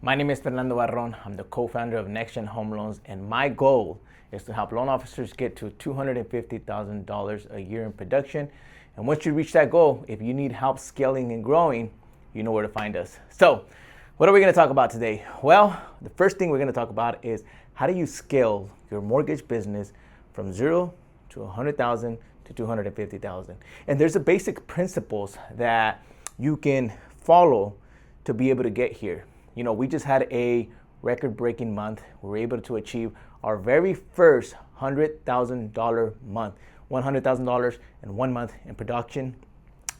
My name is Fernando Barron. I'm the co-founder of NextGen Home Loans, and my goal is to help loan officers get to $250,000 a year in production. And once you reach that goal, if you need help scaling and growing, you know where to find us. So, what are we going to talk about today? Well, the first thing we're going to talk about is how do you scale your mortgage business from 0 to 100,000 to 250,000. And there's a basic principles that you can follow to be able to get here. You know, we just had a record-breaking month. We were able to achieve our very first $100,000 month, $100,000 in 1 month in production.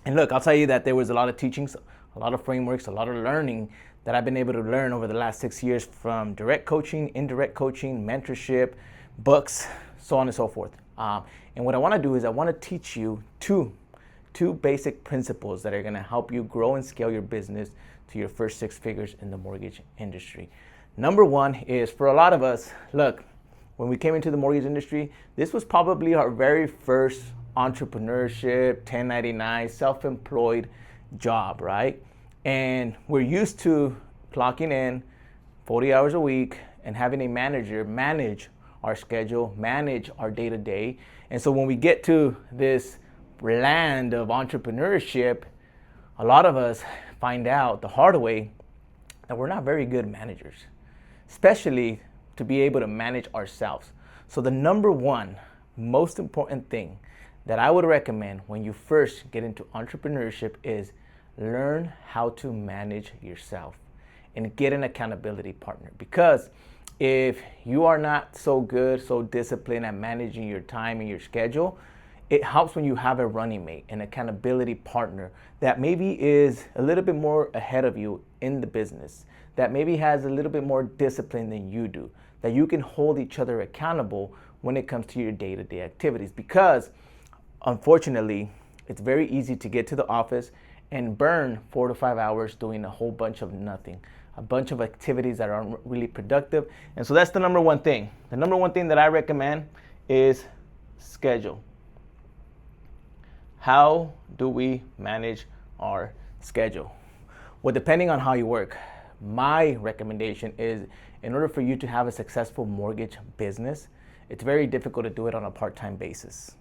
And look, I'll tell you that there was a lot of teachings, a lot of frameworks, a lot of learning that I've been able to learn over the last 6 years from direct coaching, indirect coaching, mentorship, books, so on and so forth. And what I want to do is I want to teach you two basic principles that are going to help you grow and scale your business to your first 6 figures in the mortgage industry. Number one is, for a lot of us, look, when we came into the mortgage industry, this was probably our very first entrepreneurship, 1099, self-employed job, right? And we're used to clocking in 40 hours a week and having a manager manage our schedule, manage our day-to-day. And so when we get to this land of entrepreneurship, a lot of us find out the hard way that we're not very good managers, especially to be able to manage ourselves. So the number one most important thing that I would recommend when you first get into entrepreneurship is learn how to manage yourself and get an accountability partner. Because if you are not so good, so disciplined at managing your time and your schedule, it helps when you have a running mate, an accountability partner that maybe is a little bit more ahead of you in the business, that maybe has a little bit more discipline than you do, that you can hold each other accountable when it comes to your day-to-day activities. Because unfortunately, it's very easy to get to the office and burn 4 to 5 hours doing a whole bunch of nothing, a bunch of activities that aren't really productive. And so that's the number one thing. The number one thing that I recommend is schedule. How do we manage our schedule? Well, depending on how you work, my recommendation is, in order for you to have a successful mortgage business, it's very difficult to do it on a part-time basis.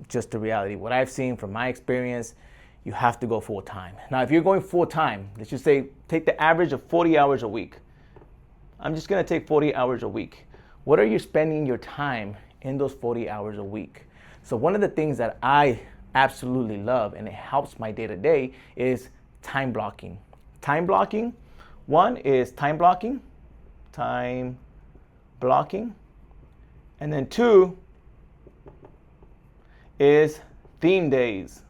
Just the reality. What I've seen from my experience, you have to go full-time. Now, if you're going full-time, let's just say, take the average of 40 hours a week. I'm just gonna take 40 hours a week. What are you spending your time in those 40 hours a week? So one of the things that I absolutely love, and it helps my day-to-day, is time blocking. Time blocking, one is time blocking, and then 2 is theme days.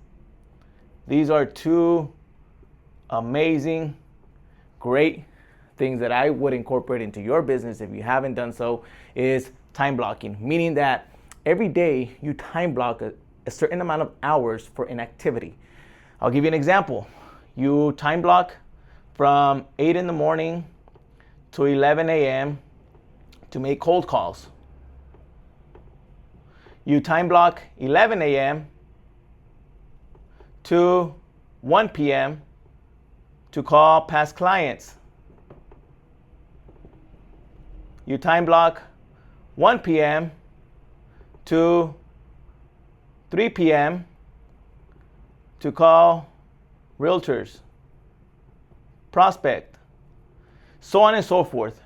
These are 2 amazing, great things that I would incorporate into your business if you haven't done so, is time blocking, meaning that every day you time block a certain amount of hours for an activity. I'll give you an example. You time block from 8 in the morning to 11 a.m. to make cold calls. You time block 11 a.m. to 1 p.m. to call past clients. You time block 1 p.m. to 3 p.m. to call realtors, prospect, so on and so forth.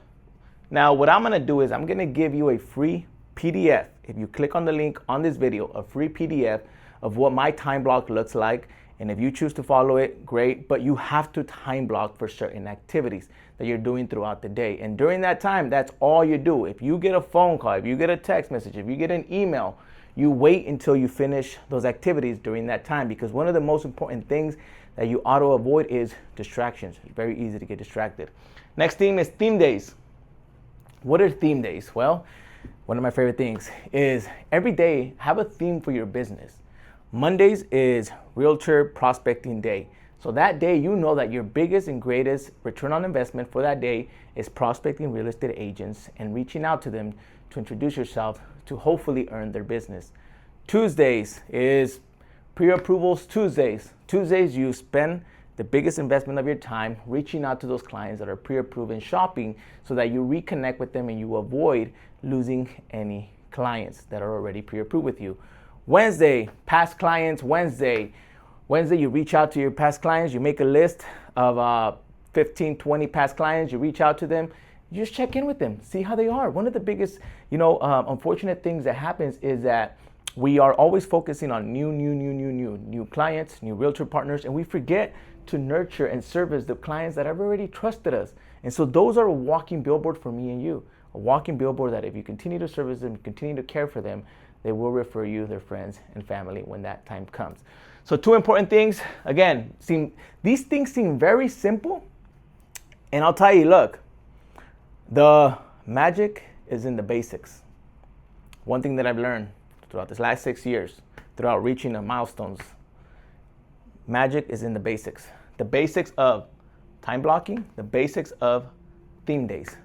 Now, what I'm gonna do is I'm gonna give you a free PDF. If you click on the link on this video, a free PDF of what my time block looks like. And if you choose to follow it, great, but you have to time block for certain activities that you're doing throughout the day. And during that time, that's all you do. If you get a phone call, if you get a text message, if you get an email, you wait until you finish those activities during that time, because one of the most important things that you ought to avoid is distractions. It's very easy to get distracted. Next theme is theme days. What are theme days? Well, one of my favorite things is every day have a theme for your business. Mondays is Realtor Prospecting Day. So that day, you know that your biggest and greatest return on investment for that day is prospecting real estate agents and reaching out to them to introduce yourself to hopefully earn their business. Tuesdays is pre-approvals Tuesdays. Tuesdays, you spend the biggest investment of your time, reaching out to those clients that are pre-approved and shopping so that you reconnect with them and you avoid losing any clients that are already pre-approved with you. Wednesday, past clients Wednesday. Wednesday, you reach out to your past clients, you make a list of 15, 20 past clients, you reach out to them, you just check in with them, see how they are. One of the biggest, unfortunate things that happens is that we are always focusing on new clients, new realtor partners, and we forget to nurture and service the clients that have already trusted us. And so those are a walking billboard for me and you, a walking billboard that if you continue to service them, continue to care for them, they will refer you their friends and family when that time comes. So 2 important things. Again, these things seem very simple. And I'll tell you, look, the magic is in the basics. One thing that I've learned throughout this last 6 years, throughout reaching the milestones, magic is in the basics. The basics of time blocking, the basics of theme days.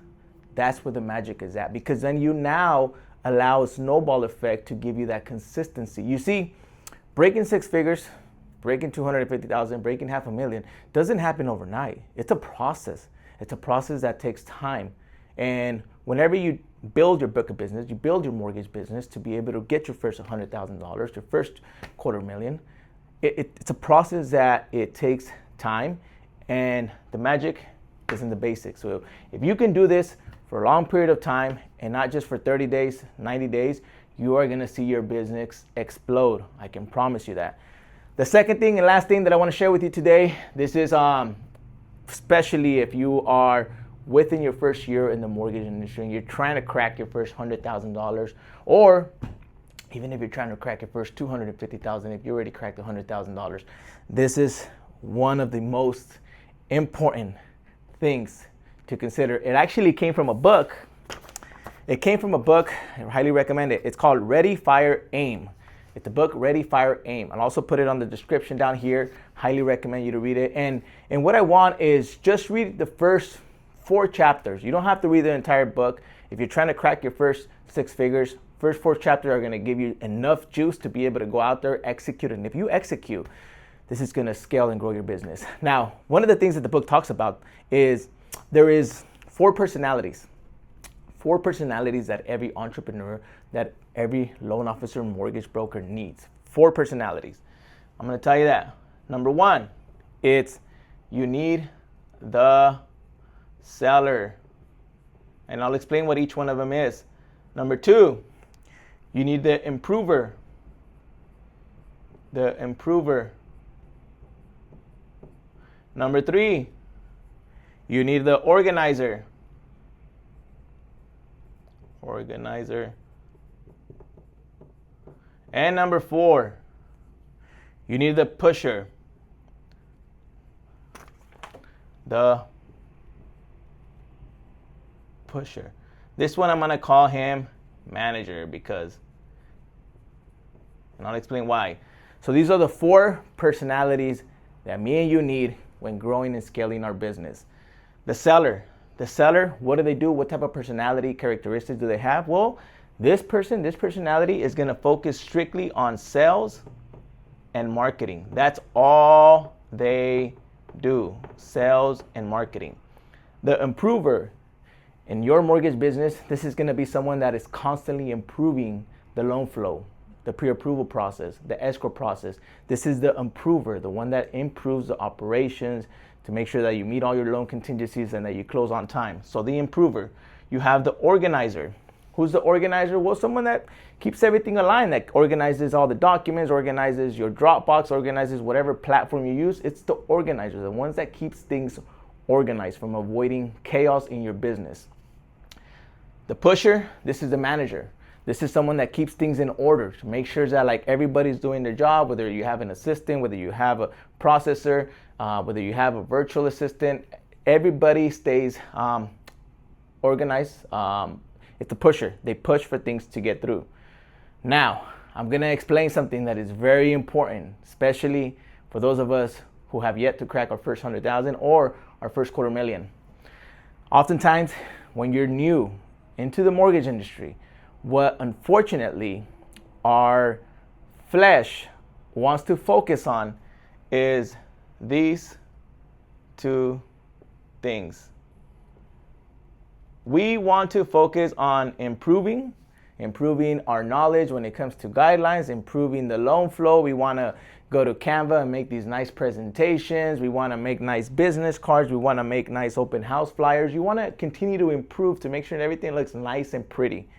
That's where the magic is at, because then you now allow a snowball effect to give you that consistency. You see, breaking 6 figures, breaking 250,000, breaking $500,000 doesn't happen overnight. It's a process. It's a process that takes time. And whenever you build your book of business, you build your mortgage business to be able to get your first $100,000, your first $250,000, it's a process that it takes time, and the magic is in the basics. So if you can do this for a long period of time and not just for 30 days, 90 days, you are going to see your business explode. I can promise you that. The second thing and last thing that I want to share with you today, this is especially if you are within your first year in the mortgage industry and you're trying to crack your first $100,000, or even if you're trying to crack your first $250,000, if you already cracked $100,000, this is one of the most important things to consider. It actually came from a book. It came from a book. I highly recommend it. It's called Ready, Fire, Aim. It's the book Ready, Fire, Aim. I'll also put it on the description down here. Highly recommend you to read it. And what I want is just read the first 4 chapters. You don't have to read the entire book. If you're trying to crack your first 6 figures, first 4 chapters are going to give you enough juice to be able to go out there, execute. And if you execute, this is going to scale and grow your business. Now, one of the things that the book talks about is there is 4 personalities. 4 personalities that every entrepreneur, that every loan officer, mortgage broker needs. 4 personalities. I'm going to tell you that. Number 1, it's you need the seller. And I'll explain what each one of them is. Number 2, you need the improver. The improver. Number 3, you need the organizer. Organizer. And number 4, you need the pusher. The pusher. This one I'm going to call him manager because, and I'll explain why. So these are the 4 personalities that me and you need when growing and scaling our business. The seller. The seller, what do they do? What type of personality characteristics do they have? Well, this personality is going to focus strictly on sales and marketing. That's all they do, sales and marketing. The improver, in your mortgage business, this is going to be someone that is constantly improving the loan flow, the pre-approval process, the escrow process. This is the improver, the one that improves the operations to make sure that you meet all your loan contingencies and that you close on time. So the improver. You have the organizer. Who's the organizer? Well, someone that keeps everything aligned, that organizes all the documents, organizes your Dropbox, organizes whatever platform you use. It's the organizer, the ones that keeps things organized from avoiding chaos in your business. The pusher, this is the manager. This is someone that keeps things in order to make sure that like everybody's doing their job, whether you have an assistant, whether you have a processor, whether you have a virtual assistant, everybody stays organized. It's the pusher. They push for things to get through. Now, I'm going to explain something that is very important, especially for those of us who have yet to crack our first 100,000 or our first $250,000. Oftentimes, when you're new into the mortgage industry, what unfortunately our flesh wants to focus on is these two things. We want to focus on improving our knowledge when it comes to guidelines, improving the loan flow. We want to go to Canva and make these nice presentations. We want to make nice business cards. We want to make nice open house flyers. You want to continue to improve to make sure that everything looks nice and pretty.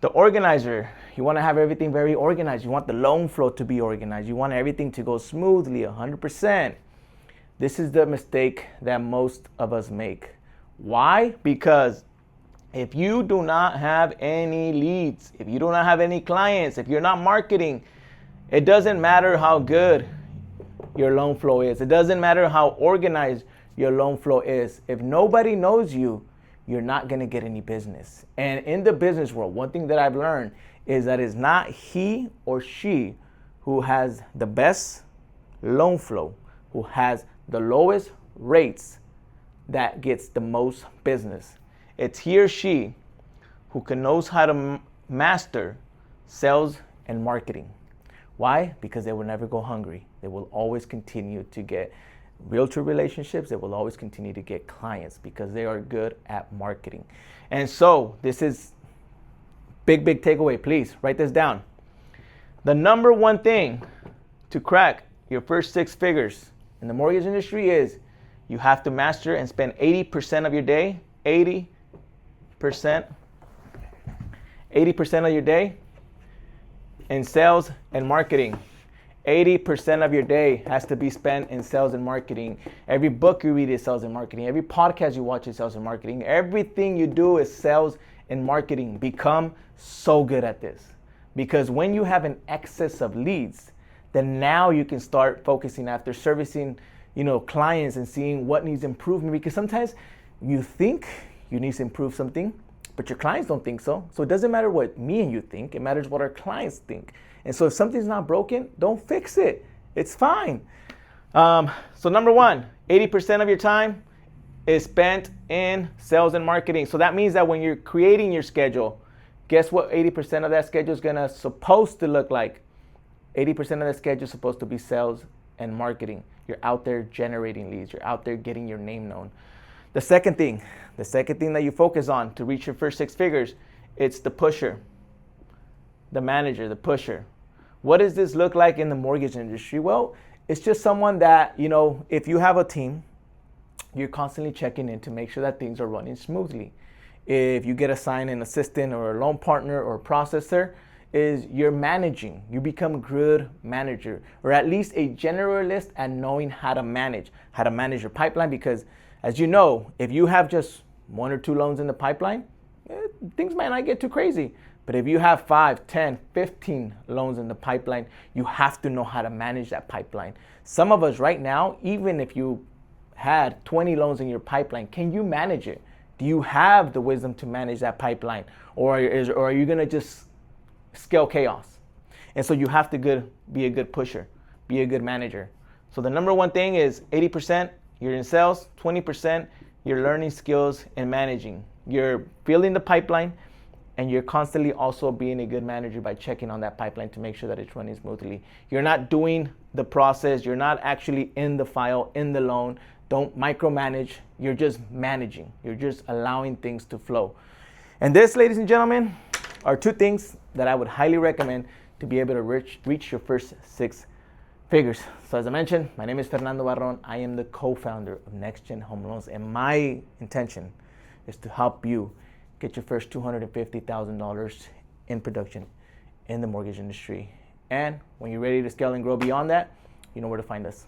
The organizer, you want to have everything very organized. You want the loan flow to be organized. You want everything to go smoothly, 100%. This is the mistake that most of us make. Why? Because if you do not have any leads, if you do not have any clients, if you're not marketing, it doesn't matter how good your loan flow is. It doesn't matter how organized your loan flow is. If nobody knows you, you're not going to get any business. And in the business world, one thing that I've learned is that it's not he or she who has the best loan flow, who has the lowest rates, that gets the most business. It's he or she who knows how to master sales and marketing. Why? Because they will never go hungry. They will always continue to get realtor relationships. They will always continue to get clients because they are good at marketing. And so this is big takeaway. Please write this down. The number one thing to crack your first 6 figures in the mortgage industry is you have to master and spend 80% of your day, 80% of your day in sales and marketing. 80% of your day has to be spent in sales and marketing. Every book you read is sales and marketing. Every podcast you watch is sales and marketing. Everything you do is sales and marketing. Become so good at this. Because when you have an excess of leads, then now you can start focusing after servicing, clients and seeing what needs improvement. Because sometimes you think you need to improve something, but your clients don't think so. So it doesn't matter what me and you think. It matters what our clients think. And so if something's not broken, don't fix it. It's fine. So number one, 80% of your time is spent in sales and marketing. So that means that when you're creating your schedule, guess what 80% of that schedule is supposed to look like? 80% of the schedule is supposed to be sales and marketing. You're out there generating leads. You're out there getting your name known. The second thing that you focus on to reach your first 6 figures, it's the pusher, the manager, the pusher. What does this look like in the mortgage industry? Well, it's just someone that, if you have a team, you're constantly checking in to make sure that things are running smoothly. If you get assigned an assistant or a loan partner or a processor, is you're managing. You become a good manager, or at least a generalist at knowing how to manage your pipeline. Because as you know, if you have just 1 or 2 loans in the pipeline, things might not get too crazy. But if you have 5, 10, 15 loans in the pipeline, you have to know how to manage that pipeline. Some of us right now, even if you had 20 loans in your pipeline, can you manage it? Do you have the wisdom to manage that pipeline? Or are you going to just scale chaos? And so you have to be a good pusher, be a good manager. So the number one thing is 80% you're in sales, 20% you're learning skills and managing. You're building the pipeline, and you're constantly also being a good manager by checking on that pipeline to make sure that it's running smoothly. You're not doing the process. You're not actually in the file, in the loan. Don't micromanage. You're just managing. You're just allowing things to flow. And this, ladies and gentlemen, are 2 things that I would highly recommend to be able to reach your first 6 figures. So as I mentioned, my name is Fernando Barron. I am the co-founder of NextGen Home Loans, and my intention is to help you get your first $250,000 in production in the mortgage industry. And when you're ready to scale and grow beyond that, you know where to find us.